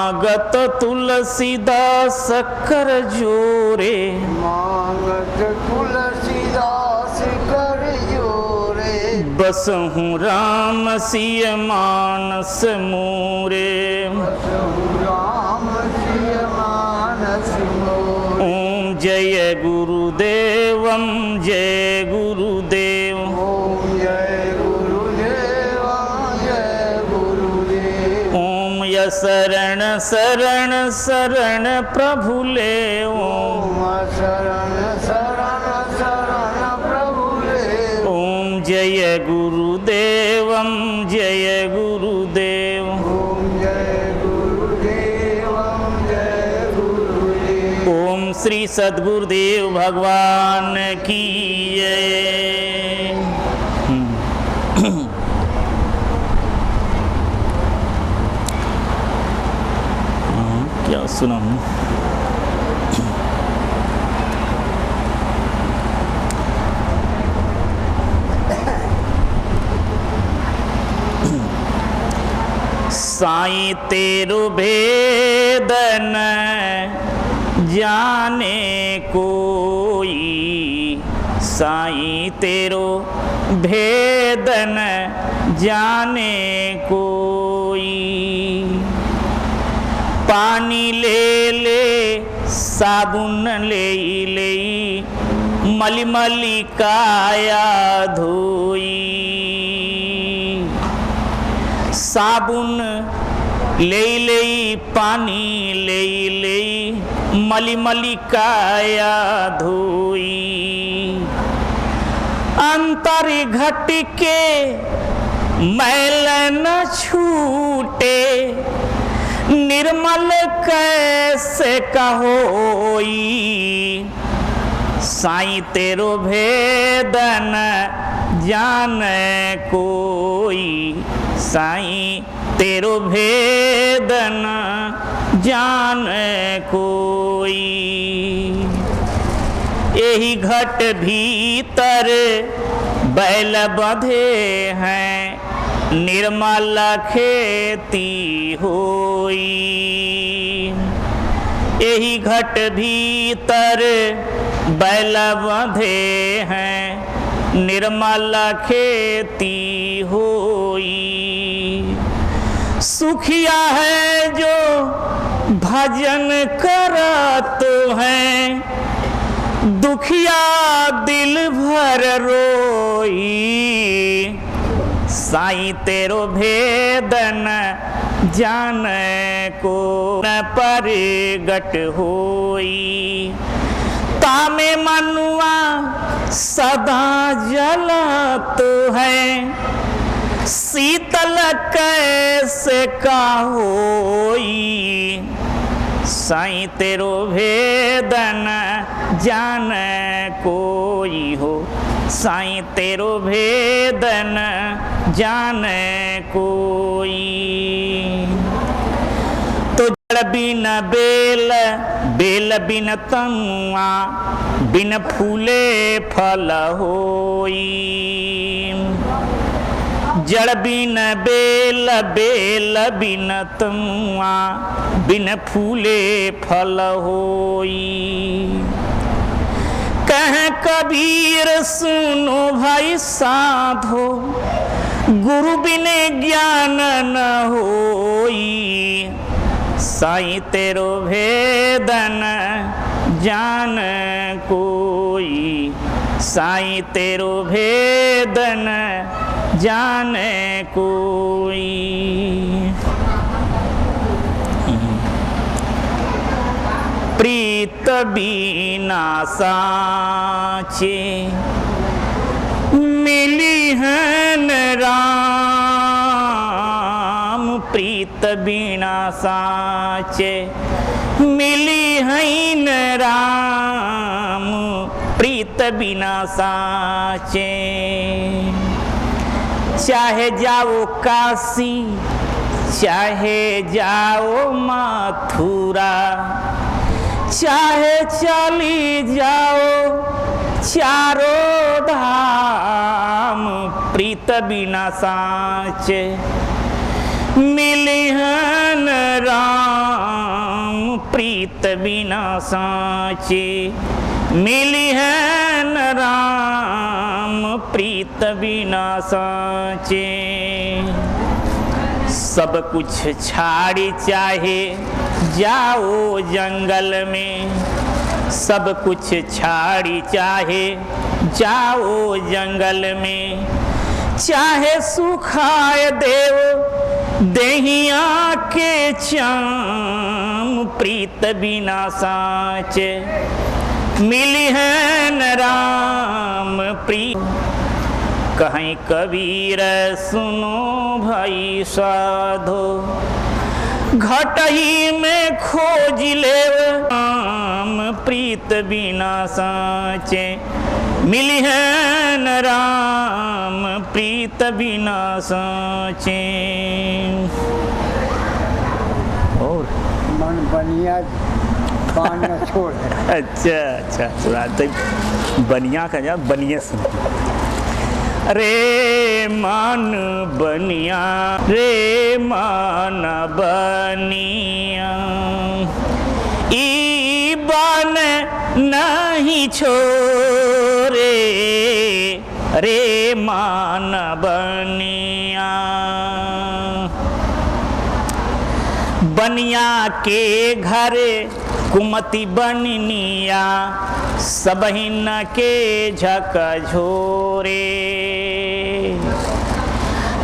मागत तुलसीदास कर जोरे, मागत तुलसीदास कर जोरे, बसहु राम सिय मानस मोरे। राम सिय मानस मोरे। ओम जय गुरुदेवम जय गुरुदेव। ओम जय गुरुदेव जय गुरुदेव। ओम य शरण शरण शरण प्रभु ले। ओम शरण शरण शरण प्रभु ले। ओम जय गुरुदेवम जय गुरुदेव। ओम जय गुरुदेव जय गुरुदेव। ओम श्री सद्गुरुदेव भगवान की जय। क्या सुनाऊं? साईं तेरो भेदन जाने कोई, साईं तेरो भेदन जाने कोई। पानी ले ले साबुन ले ले, मली मली काया धोई। साबुन ले ले पानी ले ले, मली मली काया धोई। अंतर घट के मैल न छूटे, निर्मल कैसे कहोई। साईं तेरो भेदन जाने कोई, साईं तेरो भेदन जाने कोई। यही घट भीतर बैल बंधे हैं, निर्मल खेती होई। यही घट भीतर बैल बंधे हैं, निर्मल खेती होई। सुखिया है जो भजन करत हैं, दुखिया दिल भर रोई। साईं तेरो भेदन जाने को न परगट होई। तामे मनुआ सदा जलत है, शीतल कैसे का होई। साईं तेरो भेदन जाने कोई हो, साईं तेरो भेदन जाने कोई। तो जड़ बिन बेल, बेल बिन तनुआ, बिन फूले फल होई। जड़ बिन बेल, बेल बिन तनुआ, बिन फूले फल होई। कह कबीर सुनो भाई साधो, गुरु बिने ज्ञान न होई। साईं तेरो भेदन जान कोई, साईं तेरो भेदन जाने कोई। प्रीत बिना साचे मिली है न राम, प्रीत बिना साचे मिली है न राम, प्रीत बिना साचे। चाहे जाओ काशी, चाहे जाओ मथुरा, चाहे चली जाओ चारों धाम, प्रीत बिना साचे मिली है न राम। प्रीत बिना साचे, मिली है न राम प्रीत बिना साचे। सब कुछ छाड़ी चाहे जाओ जंगल में, सब कुछ छाड़ी चाहे जाओ जंगल में, चाहे सुखाए देव देहिया के चाम प्रीत बिना साचे, मिली है न राम प्रीत। कहीं कबीर सुनो भाई साधो, घटही में खोज ले राम प्रीत बिना साचे, मिली है न राम प्रीत बिना साचे। और मन बनिया पान न छोड़। अच्छा अच्छा, सुनाते बनिया का जा, बनिया सुन। रे मान बनिया, रे मान बनिया, ई बन नहीं छोरे, रे मान बनिया। बनिया के घर कुमति बनिया, सबहिन के झकझोरे,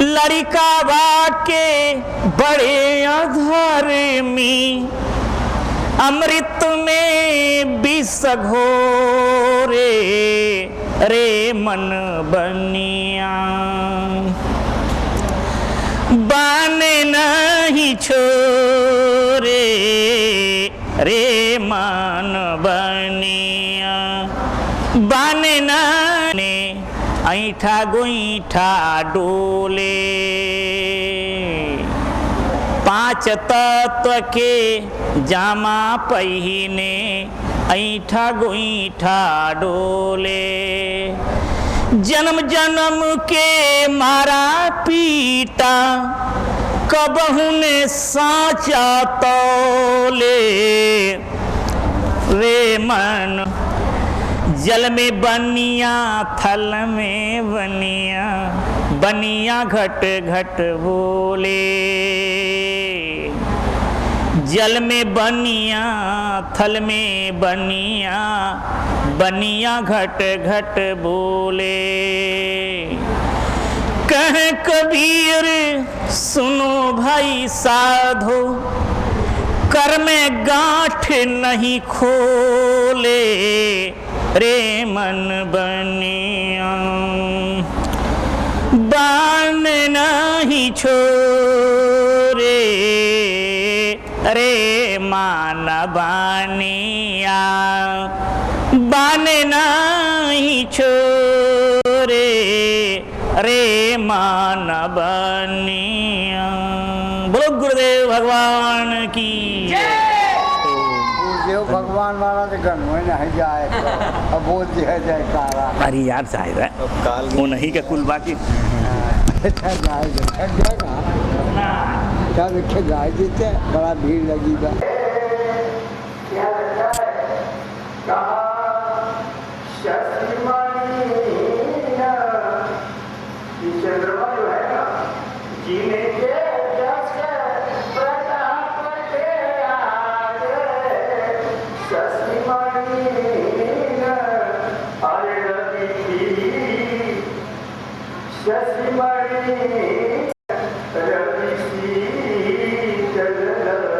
लड़का बाके बड़े अधर्मी, अमृत में विष घोरे, रे मन बनिया। बाने नहीं छोरे, रे मन बनिया। बाने ने ऐठा गोईठा डोले, पांच तत्व के जामा पहिने, ऐठा गोईठा डोले। जन्म जन्म के मारा पीटा, कबहू ने साचा तौले, रे मन। जल में बनिया थल में बनिया, बनिया घट घट बोले। जल में बनिया थल में बनिया, बनिया घट घट बोले। कह कबीर सुनो भाई साधो, कर में गांठ नहीं खोले, रे मन बनिया। बान नहीं छोरे, रे मान बनिया। बान नहीं छोरे, रे मान बनिया। बोलो गुरुदेव भगवान की गुरुदेव भगवान वाला तो गन में नहीं जाए, अब बोल दिया जाए कारा। अरे यार साहिब है वो नहीं का कुल बाकी गाय देते बड़ा भीड़ लगी बा। चंद्रमा जो है ना, जीने के जैसे प्रताप के आगे, शशिमणि अरे रवि, शशिमणि रवि शीतल लगे।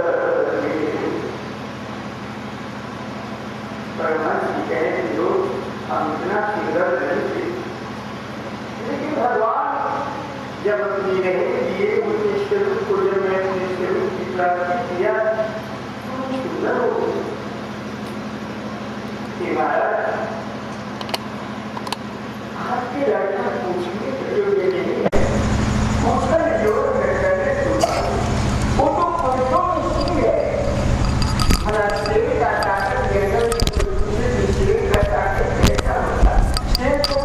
परमात्मा जी कहे कि लोग हम इतना सुंदर नहीं थे, लेकिन भगवान जब अपनी रहे दिए उनके स्वरूप को, जब मैं अपने स्वरूप की प्राप्ति किया तो सुंदर हो गई। महाराज आपके लड़का पूछने के योग्य नहीं है, मौसम योग करने वो तो पुरुषों में ही है। हमारा शेर का ताकत शेर का ताकत कैसा होता है? शेर को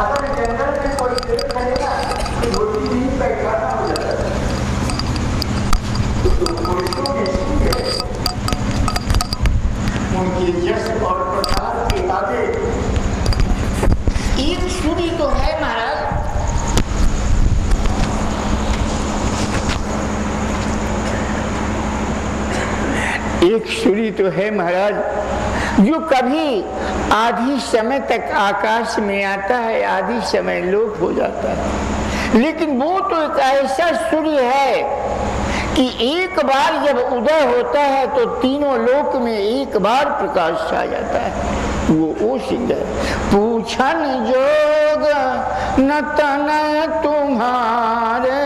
अगर जंगल में कोई शेर करेगा तो रोटी नहीं पैखाना हो जाता है। तो पुरुषों में ही है। ये यश और प्रताप के आगे एक सूर्य तो है महाराज, एक सूर्य तो है महाराज जो कभी आधी समय तक आकाश में आता है, आधी समय लोप हो जाता है, लेकिन वो तो एक ऐसा सूर्य है कि एक बार जब उदय होता है तो तीनों लोक में एक बार प्रकाश छा जाता है। वो सिंह है। पूछन जोग न तनय तुम्हारे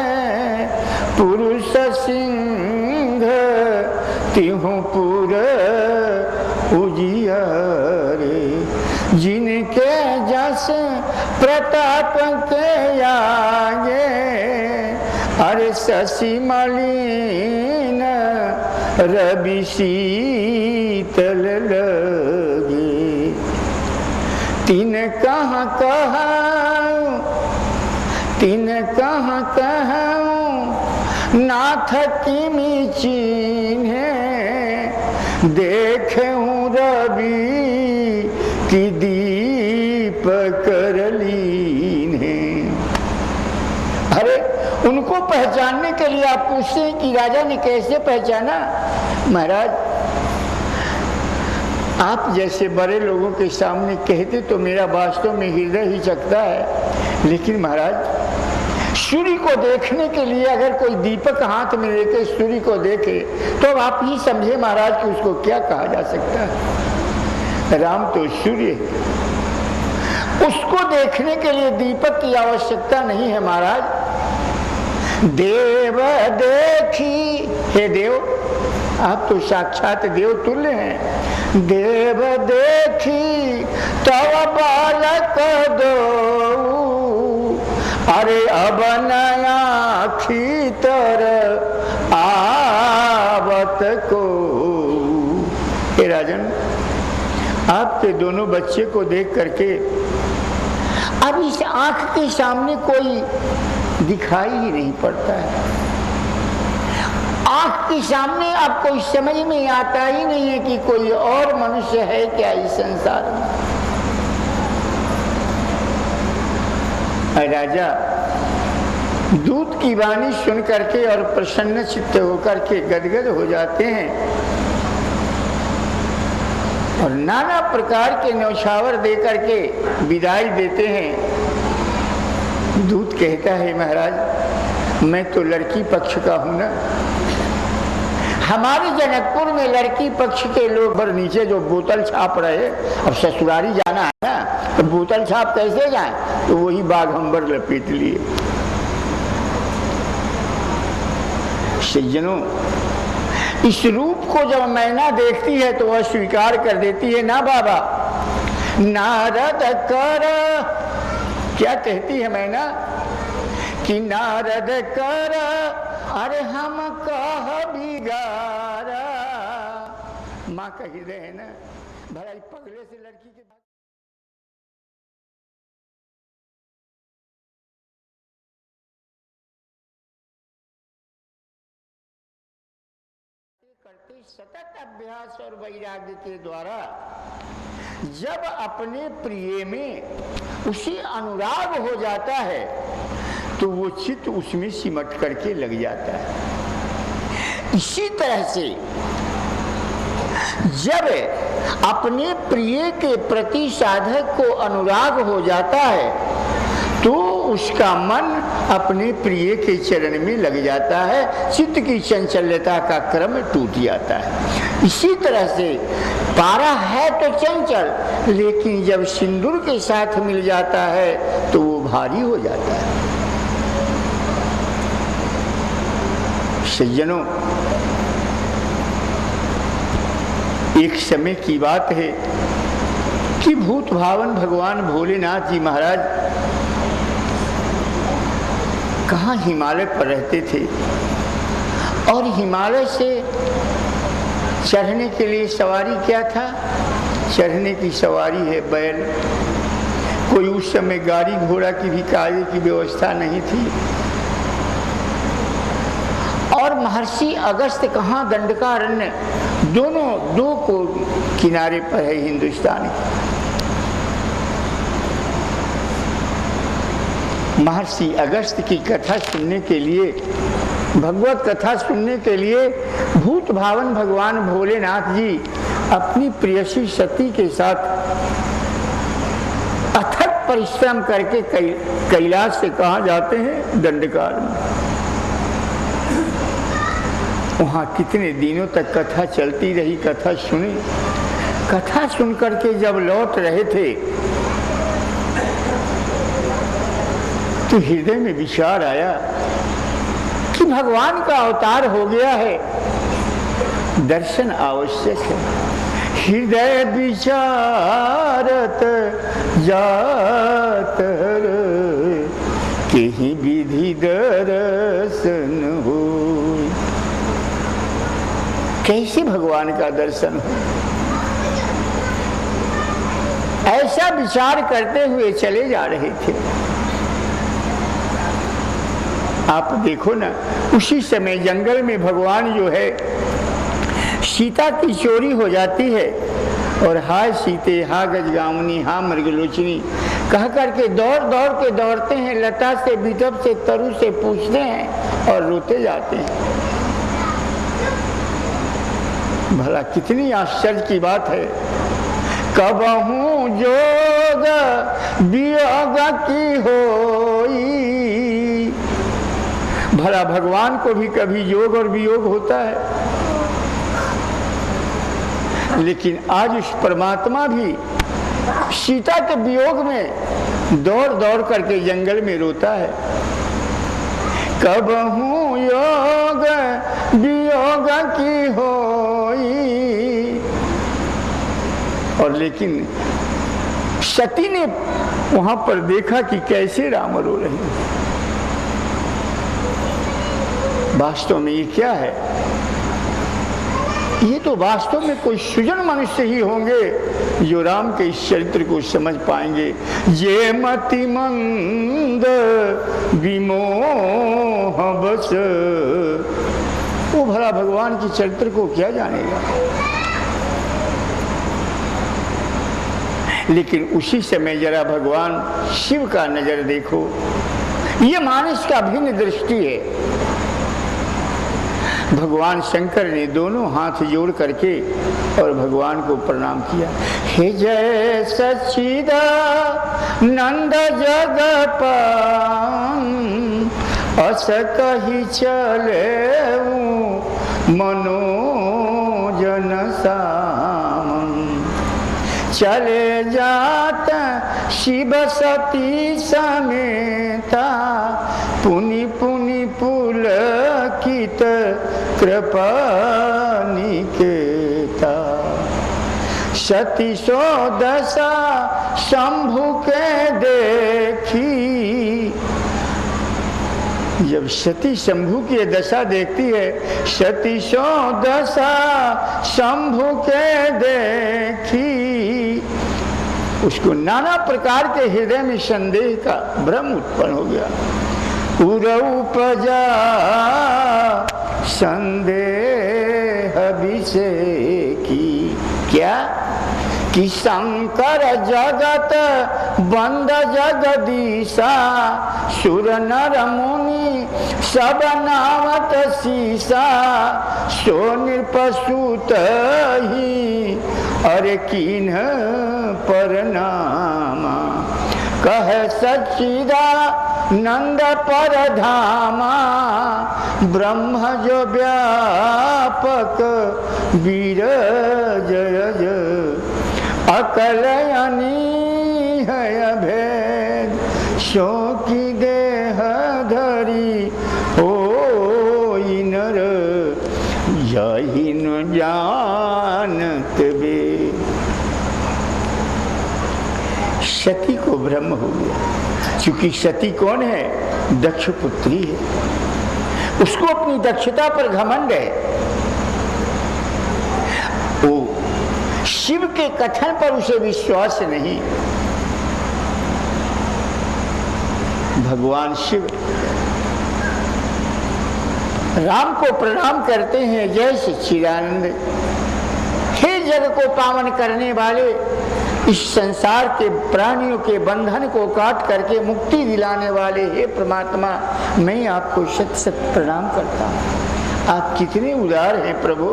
पुरुष सिंह तिहु पुर उजियारे, जिनके जस प्रताप के आगे अरे शशि मलिन रवि शीतल लगे। तीन कहाँ कहूँ नाथ किमी चिन्हे, देखूं रवि की दीप करलीन है। अरे उनको पहचानने के लिए आप पूछते हैं कि राजा ने कैसे पहचाना? महाराज आप जैसे बड़े लोगों के सामने कहते तो मेरा वास्तव में हृदय ही चकता है, लेकिन महाराज सूर्य को देखने के लिए अगर कोई दीपक हाथ में लेकर सूर्य को देखे तो अब आप ही समझे महाराज कि उसको क्या कहा जा सकता है। राम तो सूर्य है, उसको देखने के लिए दीपक की आवश्यकता नहीं है महाराज। देव देखी, हे देव आप तो साक्षात देव तुल्य हैं। देव देखी तव बालक दो, अरे अब नया खीतर आवत को। हे राजन आपके दोनों बच्चे को देख करके अब इस आंख के सामने कोई दिखाई ही नहीं पड़ता है। आंख के सामने आपको इस समझ में आता ही नहीं है कि कोई और मनुष्य है क्या इस संसार में। राजा दूत की वाणी सुन करके और प्रसन्न चित्त होकर के गदगद हो जाते हैं और नाना प्रकार के न्यौछावर दे करके विदाई देते हैं। दूत कहता है महाराज मैं तो लड़की पक्ष का हूं ना, हमारे जनकपुर में लड़की पक्ष के लोग पर नीचे जो बोतल छाप रहे, अब ससुरारी जाना है ना तो बोतल छाप कैसे जाए, तो वही बाघंबर लपेट लिए। सज्जनों इस रूप को जब मैना देखती है तो वह स्वीकार कर देती है ना बाबा। नारद कर, क्या कहती है मैना कि नारद कर अरे हम कह बिगारा। माँ का हृदय है ना भला पगले से लड़की के करते सतत अभ्यास और वैराग्य के द्वारा जब अपने प्रिय में उसी अनुराग हो जाता है तो वो चित्त उसमें सिमट करके लग जाता है। इसी तरह से जब अपने प्रिय के प्रति साधक को अनुराग हो जाता है तो उसका मन अपने प्रिय के चरण में लग जाता है, चित्त की चंचलता का क्रम टूट जाता है। इसी तरह से पारा है तो चंचल, लेकिन जब सिंदूर के साथ मिल जाता है तो वो भारी हो जाता है। सज्जनों एक समय की बात है कि भूत भावन भगवान भोलेनाथ जी महाराज कहाँ हिमालय पर रहते थे और हिमालय से चढ़ने के लिए सवारी क्या था, चढ़ने की सवारी है बैल। कोई उस समय गाड़ी घोड़ा की भी कार्य की व्यवस्था नहीं थी और महाराज महर्षि अगस्त्य कहाँ, दंडकारण्य, दोनों दो को किनारे पर है हिंदुस्तान के। महर्षि अगस्त्य की कथा सुनने के लिए, भगवत कथा सुनने के लिए भूत भावन भगवान भोलेनाथ जी अपनी प्रियसी सती के साथ अथक परिश्रम करके कैलाश से कहाँ जाते हैं, दंडकार में। वहाँ कितने दिनों तक कथा चलती रही, कथा सुनी। कथा सुन करके जब लौट रहे थे तो हृदय में विचार आया कि भगवान का अवतार हो गया है, दर्शन आवश्यक है। हृदय विचारत जात कहीं विधि दर्शन हो। कैसे भगवान का दर्शन हो, ऐसा विचार करते हुए चले जा रहे थे। आप देखो ना, उसी समय जंगल में भगवान जो है, सीता की चोरी हो जाती है और हाय सीते, हा गजगामिनी, हा मृगलोचनी कह करके दौड़ दौड़ के दौड़ते हैं, लता से, बिटप से, तरु से पूछते हैं और रोते जाते हैं। भला कितनी आश्चर्य की बात है। कबहू जोग वियोग की होई, भला भगवान को भी कभी योग और वियोग होता है। लेकिन आज उस परमात्मा भी सीता के वियोग में दौड़ दौड़ करके जंगल में रोता है। कबहू योग वियोग की होई, और लेकिन सती ने वहां पर देखा कि कैसे राम रो रहे हैं। वास्तव में ये क्या है? ये तो वास्तव में कोई सुजन मनुष्य ही होंगे जो राम के इस चरित्र को समझ पाएंगे। ये मति मंद विमोह बस, वो भला भगवान के चरित्र को क्या जानेगा। लेकिन उसी समय जरा भगवान शिव का नजर देखो, ये मानस का भिन्न दृष्टि है। भगवान शंकर ने दोनों हाथ जोड़ करके और भगवान को प्रणाम किया। हे जय सच्चिदा नंद जगपान, अस कही चले मनोजन सामन, चले जात शिव सती समेता, पुनि पुनि पुलकित कृपा निकेता। सती सो दशा शंभु के देखी, जब सती शंभु की दशा देखती है, सती सो दशा शंभु के देखी, उसको नाना प्रकार के हृदय में संदेह का भ्रम उत्पन्न हो गया। उपजा संदेह विषय की, क्या कि शंकर जगत बंद जगदीशा, सुर नर मुनि सब नामत सीसा, सो नृपसूत ही अरे किन्ह परनामा, कह सच्चिदा नंद पर धामा, ब्रह्म जो व्यापक वीर जय जय, अकलयनी है भेद, सो की देह धरी हो नर, यही न जानत बे। सती को भ्रम हो गया, क्योंकि सती कौन है? दक्ष पुत्री है, उसको अपनी दक्षता पर घमंड है। वो शिव के कथन पर उसे विश्वास नहीं। भगवान शिव राम को प्रणाम करते हैं, जय सच्चिदानंद। हे जग को पावन करने वाले, इस संसार के प्राणियों के बंधन को काट करके मुक्ति दिलाने वाले हे परमात्मा, मैं आपको शत शत प्रणाम करता हूँ। आप कितने उदार हैं प्रभु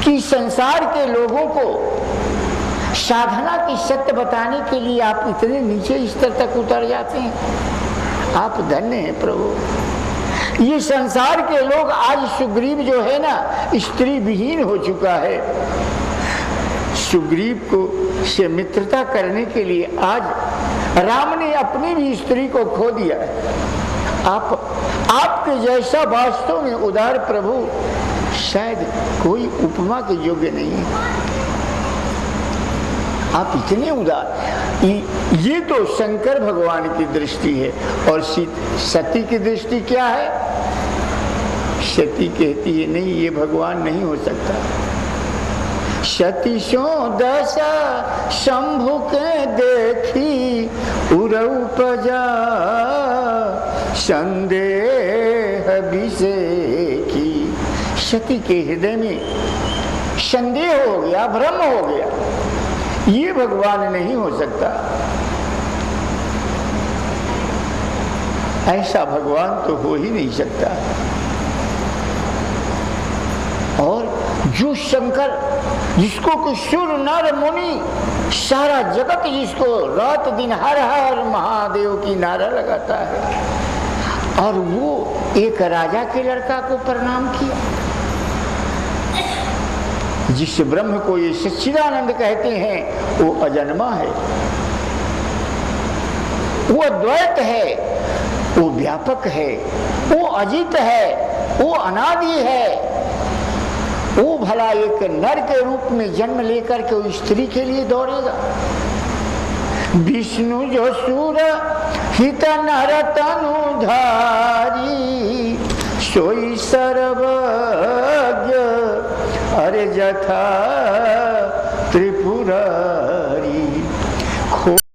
कि संसार के लोगों को साधना की सत्य बताने के लिए आप इतने नीचे स्तर तक उतर जाते हैं। आप धन्य हैं प्रभु। ये संसार के लोग, आज सुग्रीव जो है ना, स्त्री विहीन हो चुका है। सुग्रीव को से मित्रता करने के लिए आज राम ने अपनी भी स्त्री को खो दिया है। आपके जैसा वास्तव में उदार प्रभु शायद कोई उपमा के योग्य नहीं है। आप इतने उदार। ये तो शंकर भगवान की दृष्टि है। और सती की दृष्टि क्या है? सती कहती है नहीं, ये भगवान नहीं हो सकता। सतीशो दशा शंभु के देखी उरउपजा, संदेह विषेकी। सती के हृदय में संदेह हो गया, भ्रम हो गया, ये भगवान नहीं हो सकता। ऐसा भगवान तो हो ही नहीं सकता। और जो शंकर, जिसको कि सुर नर मुनि सारा जगत जिसको रात दिन हर हर महादेव की नारा लगाता है, और वो एक राजा के लड़का को प्रणाम किया। जिस ब्रह्म को ये सच्चिदानंद कहते हैं वो अजन्मा है, वो अद्वैत है, वो व्यापक है, वो अजित है, वो अनादि है। वो भला एक नर के रूप में जन्म लेकर के वो स्त्री के लिए दौड़ेगा। विष्णु जो सूर हित नर तनु धारी, सोई सर्वज्ञ अरे जथा त्रिपुरारी।